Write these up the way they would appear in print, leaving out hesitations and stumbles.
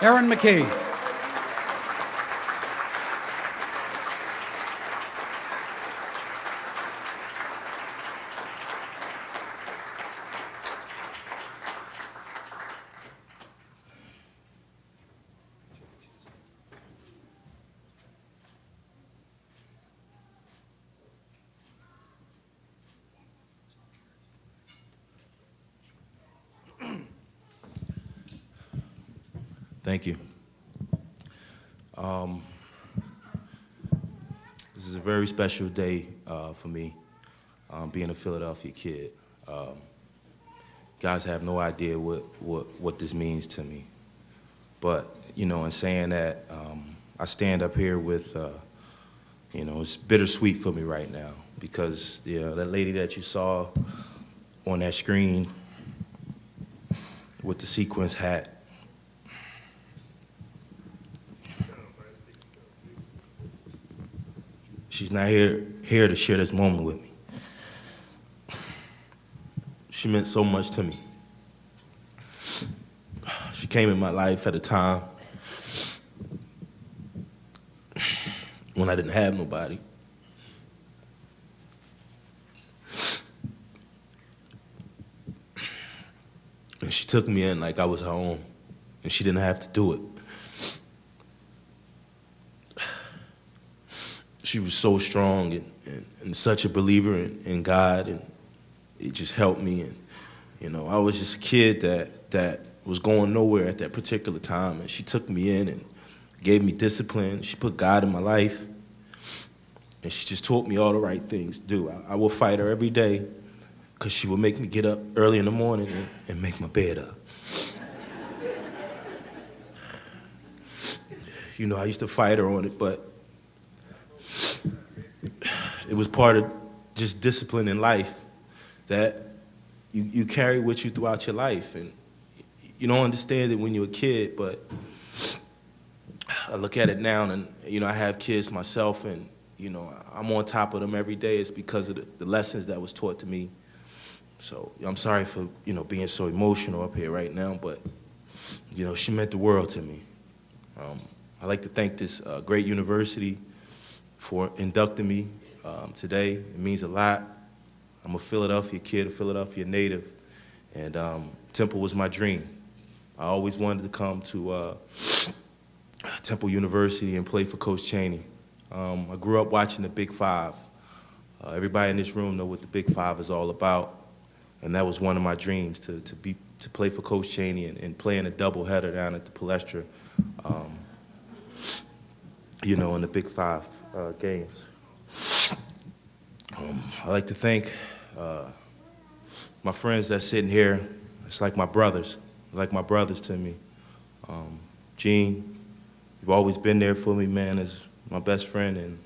McKie. Thank you. This is a very special day for me, being a Philadelphia kid. Guys have no idea what this means to me. But, you know, in saying that, I stand up here with, you know, it's bittersweet for me right now because, you know, that lady that you saw on that screen with the sequins hat, she's not here to share this moment with me. She meant so much to me. She came in my life at a time when I didn't have nobody. And she took me in like I was her own, and she didn't have to do it. She was so strong and such a believer in God, and it just helped me. And you know, I was just a kid that was going nowhere at that particular time, and she took me in and gave me discipline. She put God in my life, and she just taught me all the right things to do. I will fight her every day because she would make me get up early in the morning and make my bed up. You know, I used to fight her on it, but it was part of just discipline in life that you carry with you throughout your life. And you don't understand it when you're a kid, but I look at it now, and you know, I have kids myself, and you know, I'm on top of them every day. It's because of the lessons that was taught to me. So I'm sorry for, you know, being so emotional up here right now, but you know, she meant the world to me. I'd like to thank this great university for inducting me today. It means a lot. I'm a Philadelphia kid, a Philadelphia native, and Temple was my dream. I always wanted to come to Temple University and play for Coach Chaney. I grew up watching the Big Five. Everybody in this room know what the Big Five is all about, and that was one of my dreams, to play for Coach Chaney and play in a doubleheader down at the Palestra, you know, in the Big Five games. I'd like to thank my friends that's sitting here. It's like my brothers, to me. Gene, you've always been there for me, man, as my best friend, and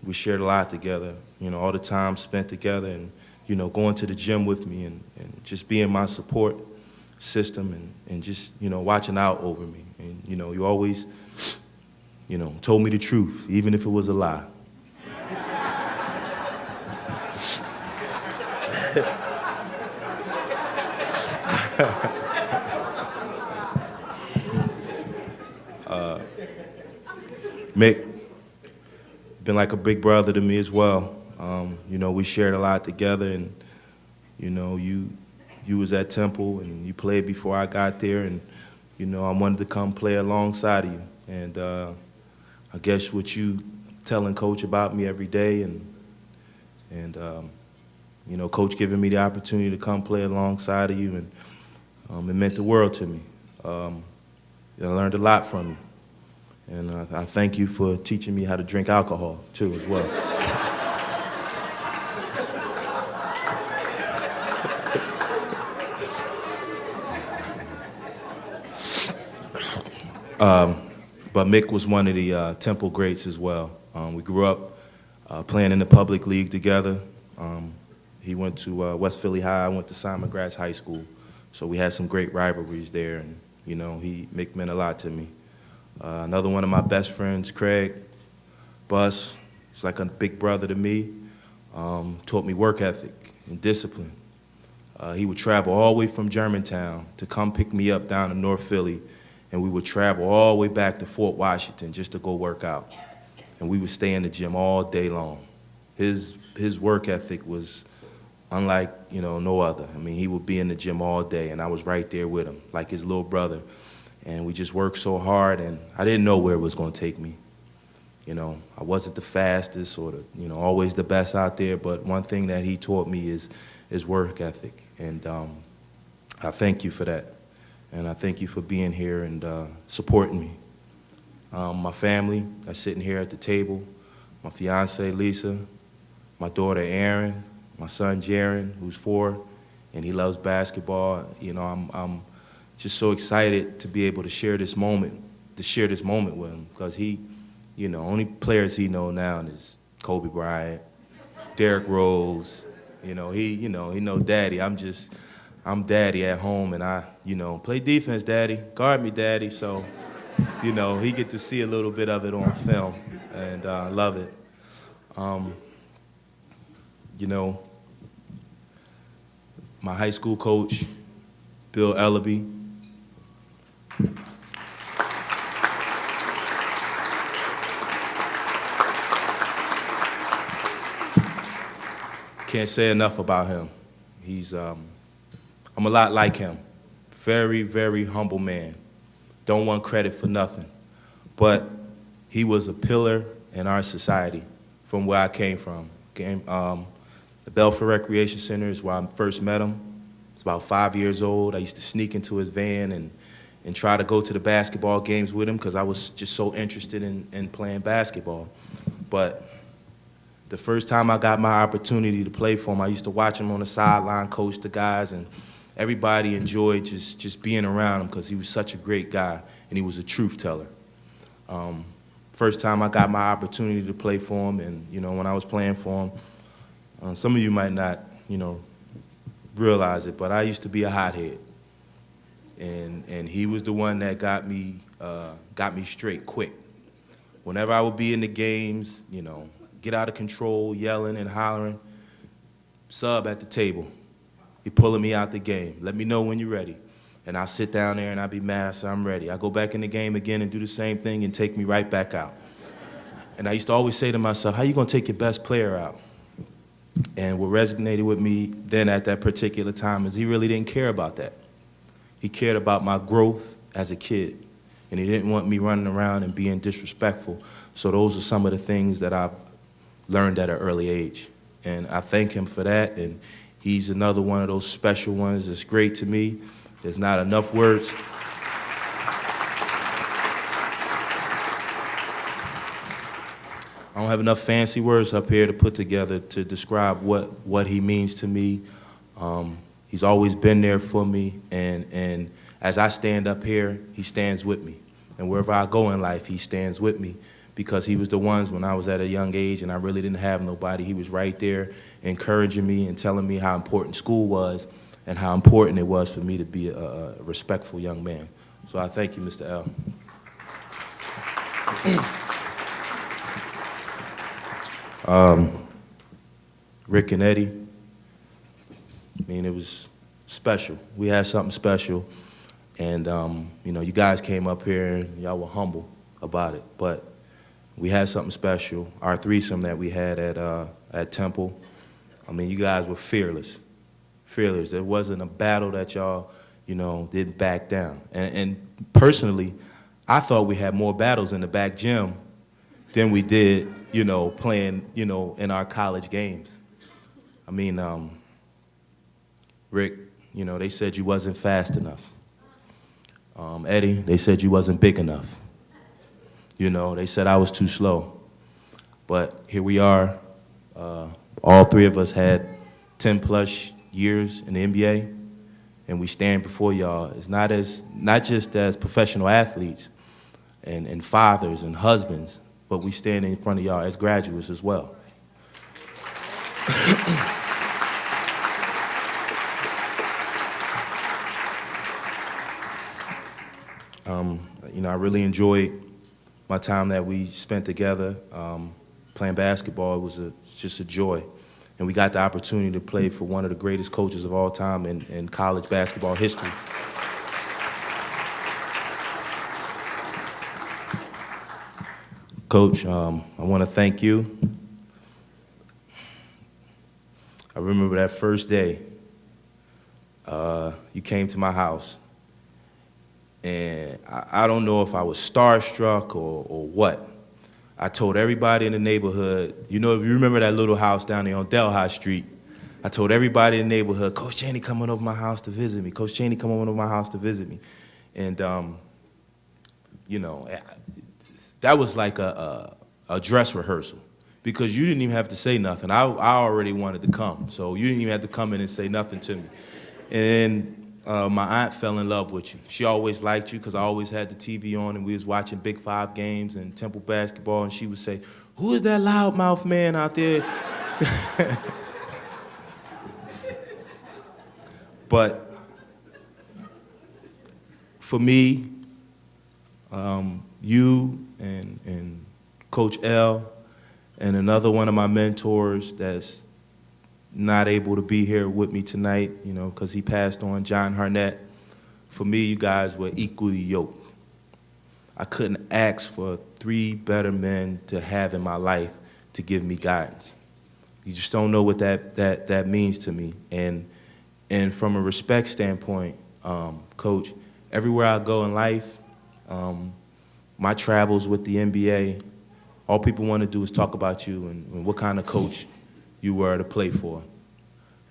we shared a lot together. You know, all the time spent together, and you know, going to the gym with me, and just being my support system, and just, you know, watching out over me. And you know, you always, you know, told me the truth, even if it was a lie. Mick, been like a big brother to me as well. You know, we shared a lot together, and you know, you was at Temple and you played before I got there, and you know, I wanted to come play alongside of you. And I guess what you telling Coach about me every day, and you know, Coach giving me the opportunity to come play alongside of you, and it meant the world to me. I learned a lot from you. And I thank you for teaching me how to drink alcohol, too, as well. But Mick was one of the Temple greats as well. We grew up playing in the public league together. He went to West Philly High, I went to Simon Gratz High School. So we had some great rivalries there, and you know, Mick meant a lot to me. Another one of my best friends, Craig Buss, he's like a big brother to me, taught me work ethic and discipline. He would travel all the way from Germantown to come pick me up down in North Philly and we would travel all the way back to Fort Washington just to go work out. And we would stay in the gym all day long. His work ethic was unlike, no other. I mean, he would be in the gym all day, and I was right there with him, like his little brother. And we just worked so hard, and I didn't know where it was going to take me. I wasn't the fastest or always the best out there, but one thing that he taught me is work ethic. And I thank you for that. And I thank you for being here and supporting me. My family that's sitting here at the table, my fiance, Lisa, my daughter, Erin, my son, Jaron, who's 4, and he loves basketball. I'm just so excited to be able to share this moment with him, because he, only players he know now is Kobe Bryant, Derrick Rose. He know Daddy. I'm Daddy at home, and I, play defense, Daddy, guard me, Daddy. So, he get to see a little bit of it on film, and I love it. My high school coach, Bill Ellaby. Can't say enough about him. I'm a lot like him. Very, very humble man. Don't want credit for nothing. But he was a pillar in our society from where I came from. The Belford Recreation Center is where I first met him. I was about 5 years old. I used to sneak into his van and try to go to the basketball games with him because I was just so interested in playing basketball. But the first time I got my opportunity to play for him, I used to watch him on the sideline, coach the guys, and everybody enjoyed just being around him because he was such a great guy, and he was a truth teller. First time I got my opportunity to play for him, and when I was playing for him, some of you might not, realize it, but I used to be a hothead, and he was the one that got me straight quick. Whenever I would be in the games, get out of control, yelling and hollering, sub at the table. He pulling me out the game. Let me know when you're ready. And I'll sit down there and I'll be mad. I say, I'm ready. I go back in the game again and do the same thing and take me right back out. And I used to always say to myself, how you gonna take your best player out? And what resonated with me then at that particular time is he really didn't care about that. He cared about my growth as a kid. And he didn't want me running around and being disrespectful. So those are some of the things that I've learned at an early age. And I thank him for that. And he's another one of those special ones that's great to me. There's not enough words. I don't have enough fancy words up here to put together to describe what he means to me. He's always been there for me, and as I stand up here, he stands with me. And wherever I go in life, he stands with me, because he was the ones when I was at a young age and I really didn't have nobody. He was right there encouraging me and telling me how important school was and how important it was for me to be a respectful young man. So I thank you, Mr. L. Rick and Eddie, I mean, it was special. We had something special, and you guys came up here and y'all were humble about it, but we had something special. Our threesome that we had at Temple, I mean, you guys were fearless. Fearless. There wasn't a battle that y'all, didn't back down. And personally, I thought we had more battles in the back gym than we did, playing, in our college games. I mean, Rick, they said you wasn't fast enough. Eddie, they said you wasn't big enough. They said I was too slow. But here we are. All three of us had 10+ years in the NBA, and we stand before y'all. It's not just as professional athletes and fathers and husbands, but we stand in front of y'all as graduates as well. I really enjoyed my time that we spent together playing basketball. It was just a joy. And we got the opportunity to play for one of the greatest coaches of all time in college basketball history. Coach, I want to thank you. I remember that first day you came to my house, and I don't know if I was starstruck or what. I told everybody in the neighborhood, you know, if you remember that little house down there on Delhi Street, I told everybody in the neighborhood, Coach Chaney coming over my house to visit me. Coach Chaney coming over my house to visit me. And, you know, that was like a dress rehearsal because you didn't even have to say nothing. I already wanted to come, so you didn't even have to come in and say nothing to me. And my aunt fell in love with you. She always liked you because I always had the TV on and we was watching Big 5 games and Temple basketball, and she would say, "Who is that loudmouth man out there?" But for me, you and Coach L and another one of my mentors that's not able to be here with me tonight, you know, because he passed on, John Harnett. For me, you guys were equally yoked. I couldn't ask for 3 better men to have in my life to give me guidance. You just don't know what that means to me. And from a respect standpoint, Coach, everywhere I go in life, my travels with the NBA, all people want to do is talk about you and what kind of coach you were to play for.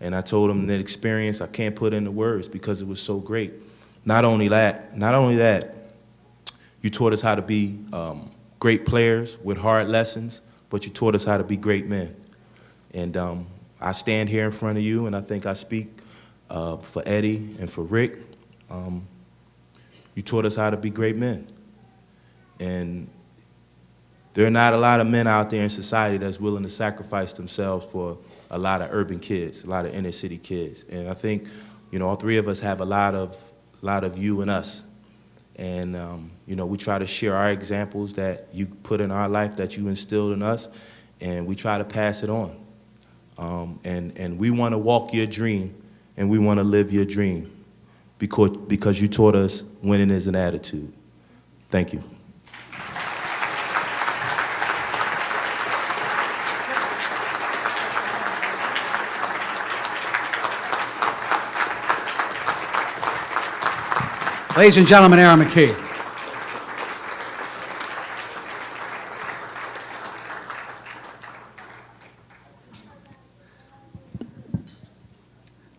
And I told them that experience I can't put into words because it was so great. Not only that, you taught us how to be great players with hard lessons, but you taught us how to be great men. And I stand here in front of you, and I think I speak for Eddie and for Rick. You taught us how to be great men. And there are not a lot of men out there in society that's willing to sacrifice themselves for a lot of urban kids, a lot of inner city kids. And I think, you know, all 3 of us have a lot of you and us. And, you know, we try to share our examples that you put in our life, that you instilled in us, and we try to pass it on. And we want to walk your dream, and we want to live your dream because you taught us winning is an attitude. Thank you. Ladies and gentlemen, Aaron McKie.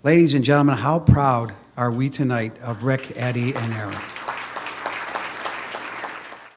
Ladies and gentlemen, how proud are we tonight of Rick, Eddie, and Aaron?